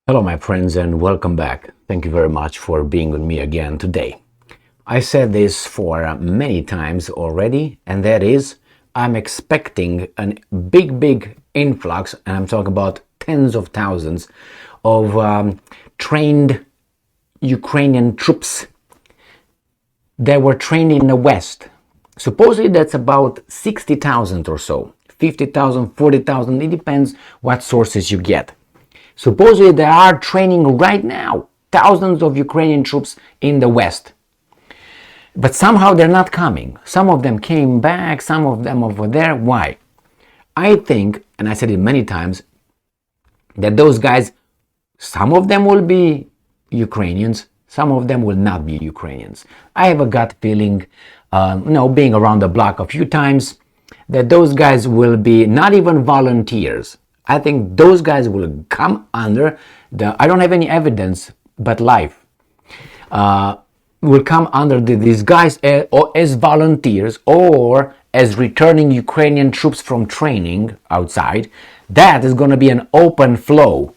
Hello, my friends, and welcome back. Thank you very much for being with me again today. I said this for many times already, and that is, I'm expecting a big influx, and I'm talking about tens of thousands of trained Ukrainian troops that were trained in the West. Supposedly that's about 60,000 or so, 50,000, 40,000, it depends what sources you get. Supposedly they are training right now thousands of Ukrainian troops in the West. But somehow they're not coming. Some of them came back, some of them over there. Why? I think, and I said it many times, that those guys, some of them will be Ukrainians, some of them will not be Ukrainians. I have a gut feeling, being around the block a few times, that those guys will be not even volunteers. I think those guys will come under I don't have any evidence, but life will come under these guys as volunteers or as returning Ukrainian troops from training outside. That is going to be an open flow.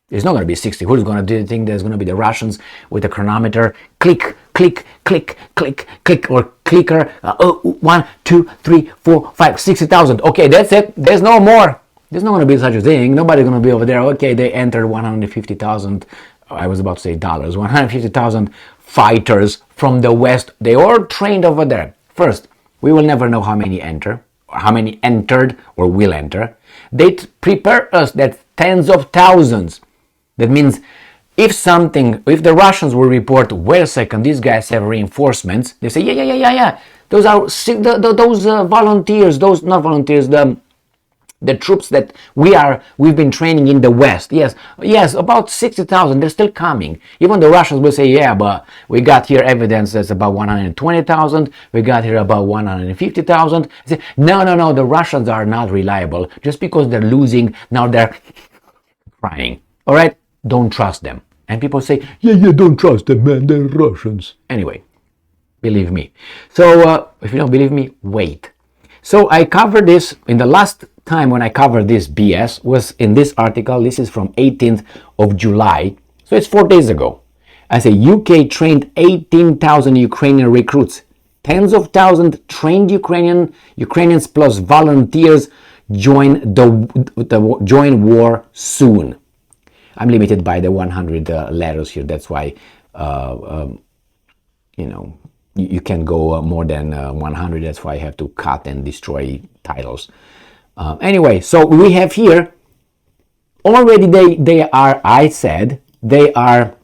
It's not going to be 60. Who's going to think there's going to be the Russians with a chronometer? Click, click, click, click, click, or clicker. 1, 2, 3, 4, 5, 60,000. Okay, that's it. There's no more. There's not going to be such a thing. Nobody's going to be over there. Okay, they entered 150,000. I was about to say dollars. 150,000 fighters from the West. They all trained over there. First, we will never know how many enter, or how many entered or will enter. They prepare us that tens of thousands. That means if the Russians will report, wait a second, these guys have reinforcements. They say, yeah. Those are those volunteers. Those not volunteers. The troops that we've been training in the West. Yes, about 60,000. They're still coming. Even the Russians will say, yeah, but we got here evidence that's about 120,000. We got here about 150,000. No. The Russians are not reliable. Just because they're losing, now they're crying. All right, don't trust them. And people say, yeah, don't trust them, man. They're Russians. Anyway, believe me. So if you don't believe me, wait. So I covered this in the last time when I covered this BS was in this article. This is from 18th of July. So it's 4 days ago. I say UK trained 18,000 Ukrainian recruits. Tens of thousands trained Ukrainians plus volunteers join join war soon. I'm limited by the 100 letters here. That's why, you can go more than 100. That's why I have to cut and destroy titles. Anyway, so we have here already they are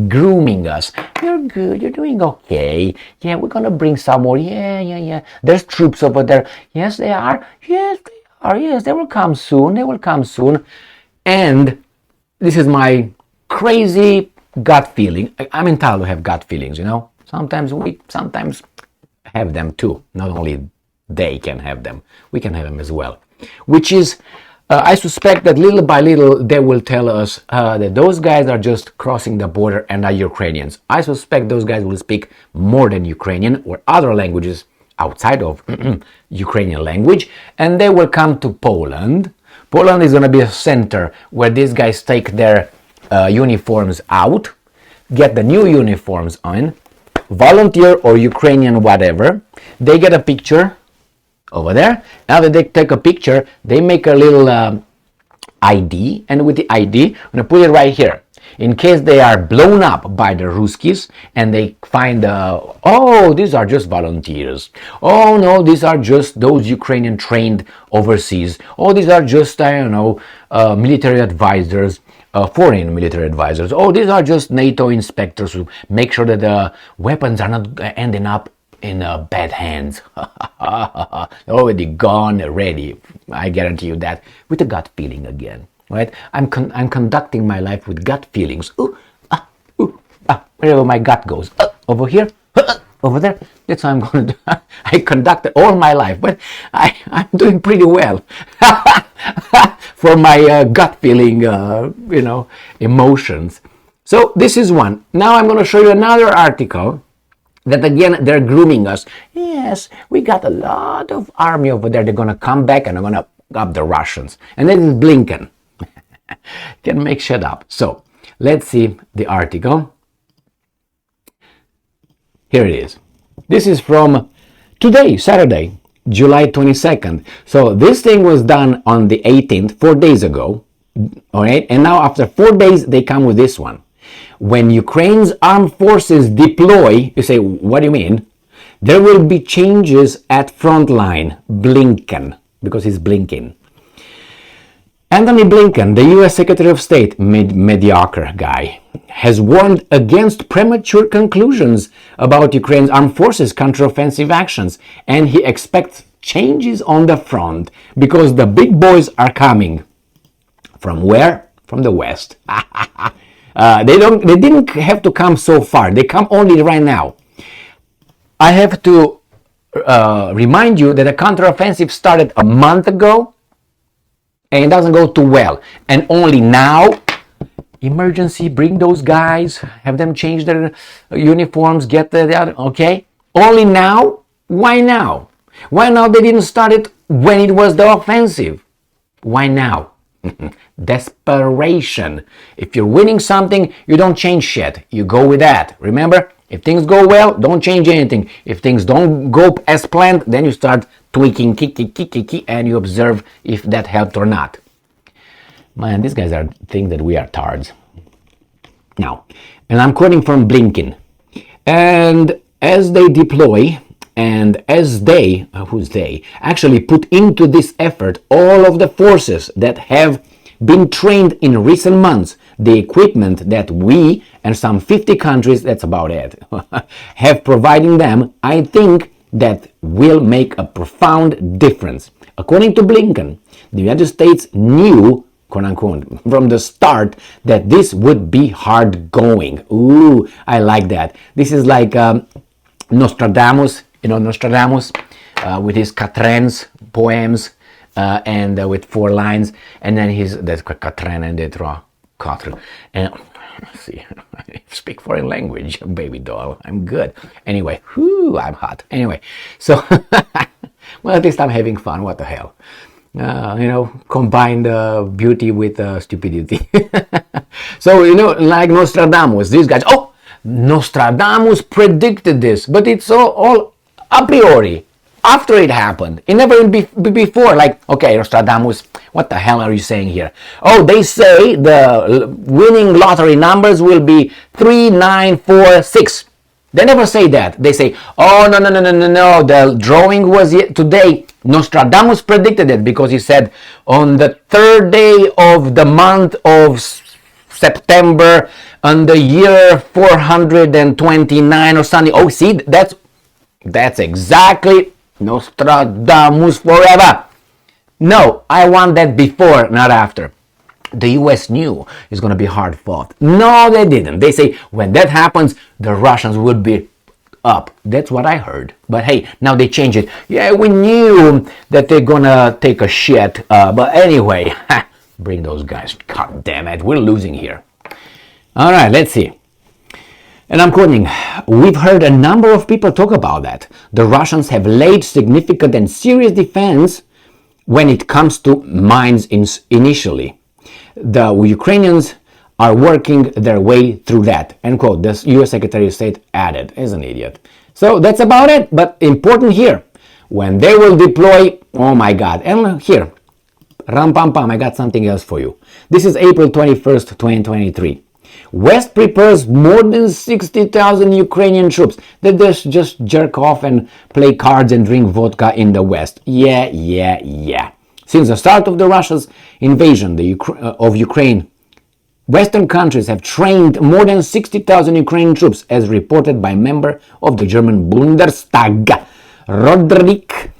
grooming us. You're good, you're doing okay. Yeah, we're gonna bring some more. Yeah. There's troops over there. Yes, they are. Yes, they will come soon. And this is my crazy gut feeling. I'm entitled to have gut feelings, Sometimes we have them too. Not only they can have them, we can have them as well. Which is, I suspect that little by little they will tell us that those guys are just crossing the border and are Ukrainians. I suspect those guys will speak more than Ukrainian or other languages outside of Ukrainian language, and they will come to Poland. Poland is going to be a center where these guys take their uniforms out, get the new uniforms on, volunteer or Ukrainian whatever. They get a picture over there. After they take a picture, they make a little ID, and with the ID, I'm going to put it right here. In case they are blown up by the Ruskies and they find, these are just volunteers. Oh no, these are just those Ukrainian trained overseas. Oh, these are just, military advisors. Foreign military advisors. Oh, these are just NATO inspectors who make sure that the weapons are not ending up in bad hands. Already gone, ready. I guarantee you that, with a gut feeling again, right? I'm conducting my life with gut feelings. Wherever my gut goes. Over here, over there. That's how I'm going to do. I conduct all my life, but I'm doing pretty well. For my gut feeling, emotions. So this is one. Now I'm going to show you another article that again, they're grooming us. Yes, we got a lot of army over there. They're going to come back and they're going to up the Russians. And then Blinken. Can make shit up. So let's see the article. Here it is. This is from today, Saturday, July 22nd. So this thing was done on the 18th, 4 days ago. All right. And now after 4 days, they come with this one. When Ukraine's armed forces deploy, you say, what do you mean? There will be changes at frontline. Blinken, because he's blinking. Anthony Blinken, the U.S. Secretary of State, mediocre guy, has warned against premature conclusions about Ukraine's armed forces' counteroffensive actions, and he expects changes on the front because the big boys are coming. From where? From the West. They didn't have to come so far. They come only right now. I have to remind you that the counteroffensive started a month ago. And it doesn't go too well. And only now, emergency, bring those guys, have them change their uniforms, get the other, okay? Only now? Why now? Why now they didn't start it when it was the offensive? Why now? Desperation. If you're winning something, you don't change shit. You go with that. Remember? If things go well, don't change anything. If things don't go as planned, then you start tweaking, and you observe if that helped or not. Man, these guys think that we are tards. Now, and I'm quoting from Blinken. And as they deploy, and as they, who's they, actually put into this effort all of the forces that have been trained in recent months, the equipment that we and some 50 countries, that's about it, have providing them, I think that will make a profound difference. According to Blinken, the United States knew, quote unquote, from the start that this would be hard going. Ooh, I like that. This is like Nostradamus, Nostradamus with his quatrains, poems, and with 4 lines, and then that's quatrain and des trois, quatre. And see, I speak foreign language, baby doll. I'm good. Anyway, whoo, I'm hot. Anyway, so well, at least I'm having fun. What the hell? Combined beauty with stupidity. So, like Nostradamus, these guys, Nostradamus predicted this, but it's all a priori, after it happened. It never before, like, okay, Nostradamus, what the hell are you saying here? Oh, they say the winning lottery numbers will be 3, 9, 4, 6. They never say that. They say, oh, no, the drawing was today. Nostradamus predicted it because he said on the 3rd day of the month of September on the year 429 or something. Oh, see, that's exactly Nostradamus forever. No, I want that before, not after. The US knew it's going to be hard fought. No, they didn't. They say when that happens, the Russians would be up. That's what I heard. But hey, now they change it. Yeah, we knew that they're going to take a shit. But anyway, bring those guys. God damn it, we're losing here. All right, let's see. And I'm quoting, we've heard a number of people talk about that. The Russians have laid significant and serious defense when it comes to mines initially. The Ukrainians are working their way through that, end quote. The U.S. Secretary of State added, as an idiot. So that's about it, but important here. When they will deploy, oh my God. And here, ram pam pam, I got something else for you. This is April 21st, 2023. West prepares more than 60,000 Ukrainian troops. They just jerk off and play cards and drink vodka in the West. Yeah. Since the start of the Russia's invasion of Ukraine, Western countries have trained more than 60,000 Ukrainian troops, as reported by member of the German Bundestag, Roderick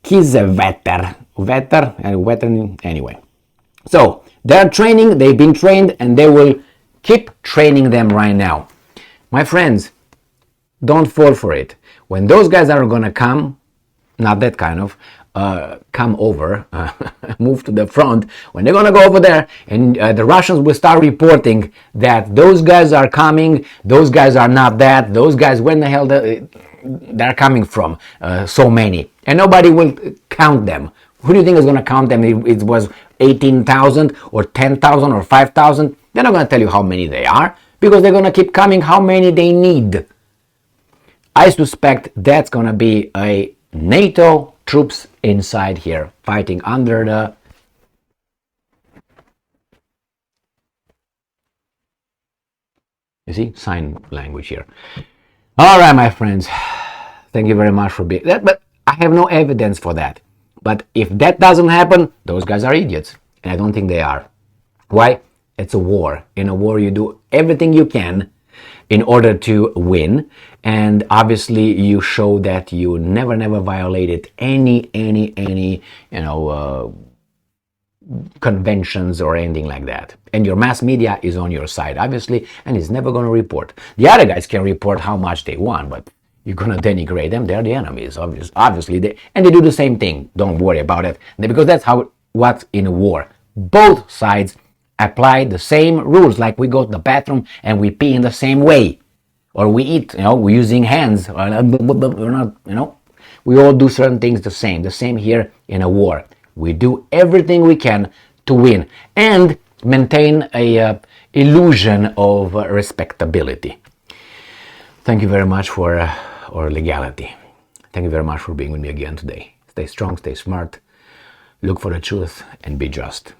Kiesewetter. Anyway. So, they're training, they've been trained, and they will keep training them right now. My friends, don't fall for it. When those guys are going to come, not that kind of, come over, move to the front, when they're going to go over there and the Russians will start reporting that those guys are coming, those guys are not that, those guys, when the hell they're coming from, so many. And nobody will count them. Who do you think is going to count them? It was 18,000 or 10,000 or 5,000. They're not going to tell you how many they are because they're going to keep coming how many they need. I suspect that's going to be a NATO troops inside here fighting under the sign language here. All right, my friends. Thank you very much for being that, but I have no evidence for that. But if that doesn't happen, those guys are idiots, and I don't think they are. Why? It's a war. In a war, you do everything you can in order to win, and obviously you show that you never violated any conventions or anything like that, and your mass media is on your side, obviously, and is never going to report. The other guys can report how much they won, but you're going to denigrate them. They're the enemies, obviously, and they do the same thing. Don't worry about it, because that's how what's in a war. Both sides apply the same rules, like we go to the bathroom and we pee in the same way, or we eat, we're using hands, we're not, we all do certain things the same here in a war. We do everything we can to win and maintain a illusion of respectability. Thank you very much for or legality. Thank you very much for being with me again today. Stay strong, stay smart, look for the truth, and be just.